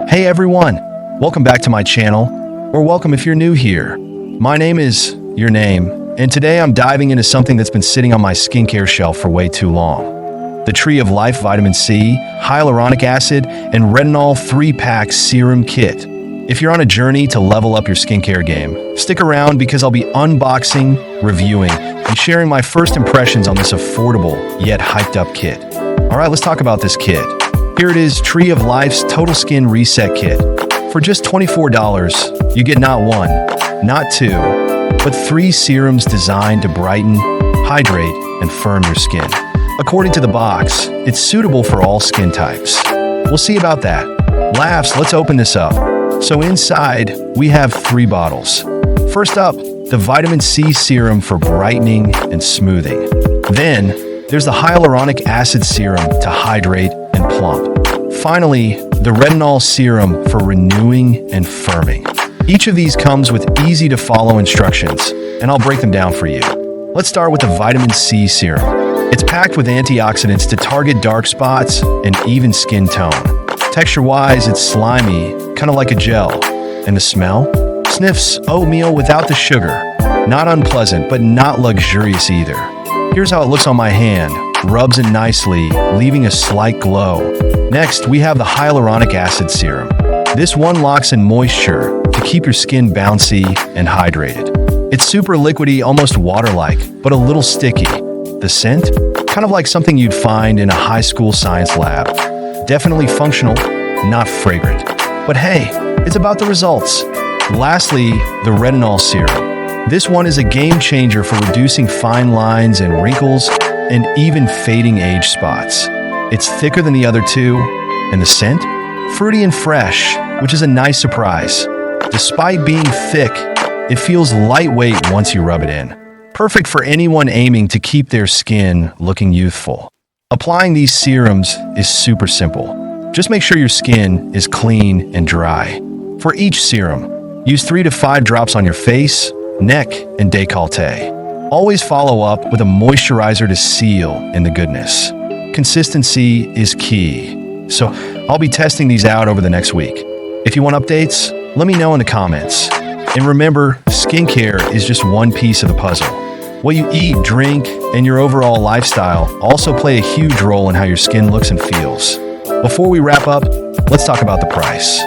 Hey everyone, welcome back to my channel, or welcome if you're new here. My name is Your Name, and today I'm diving into something that's been sitting on my skincare shelf for way too long. The Tree of Life Vitamin C, Hyaluronic Acid, and Retinol 3-pack Serum Kit. If you're on a journey to level up your skincare game, stick around because I'll be unboxing, reviewing, and sharing my first impressions on this affordable yet hyped up kit. Alright, let's talk about this kit. Here it is, Tree of Life's Total Skin Reset Kit. For just $24, you get not one, not two, but 3 serums designed to brighten, hydrate, and firm your skin. According to the box, it's suitable for all skin types. We'll see about that. Laughs, let's open this up. So inside, we have 3 bottles. First up, the Vitamin C Serum for brightening and smoothing. Then, there's the Hyaluronic Acid Serum to hydrate and plump. Finally, the Retinol Serum for renewing and firming. Each of these comes with easy-to-follow instructions, and I'll break them down for you. Let's start with the Vitamin C Serum. It's packed with antioxidants to target dark spots and even skin tone. Texture-wise, it's slimy, kind of like a gel. And the smell? Sniffs oatmeal without the sugar. Not unpleasant, but not luxurious either. Here's how it looks on my hand. Rubs in nicely, leaving a slight glow. Next, we have the Hyaluronic Acid Serum. This one locks in moisture to keep your skin bouncy and hydrated. It's super liquidy, almost water-like, but a little sticky. The scent? Kind of like something you'd find in a high school science lab. Definitely functional, not fragrant. But hey, it's about the results. Lastly, the Retinol Serum. This one is a game changer for reducing fine lines and wrinkles and even fading age spots. It's thicker than the other two, and the scent? Fruity and fresh, which is a nice surprise. Despite being thick, it feels lightweight once you rub it in. Perfect for anyone aiming to keep their skin looking youthful. Applying these serums is super simple. Just make sure your skin is clean and dry. For each serum, use 3 to 5 drops on your face, neck, and décolleté. Always follow up with a moisturizer to seal in the goodness. Consistency is key, so I'll be testing these out over the next week. If you want updates, let me know in the comments. And remember, skincare is just one piece of the puzzle. What you eat, drink, and your overall lifestyle also play a huge role in how your skin looks and feels. Before we wrap up, let's talk about the price.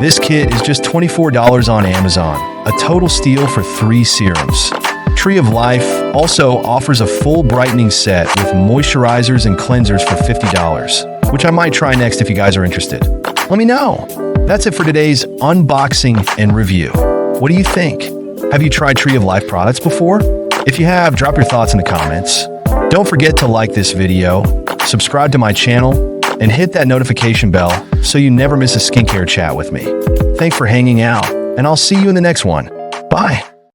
This kit is just $24 on Amazon, a total steal for 3 serums. Tree of Life also offers a full brightening set with moisturizers and cleansers for $50, which I might try next if you guys are interested. Let me know. That's it for today's unboxing and review. What do you think? Have you tried Tree of Life products before? If you have, drop your thoughts in the comments. Don't forget to like this video, subscribe to my channel, and hit that notification bell so you never miss a skincare chat with me. Thanks for hanging out, and I'll see you in the next one. Bye.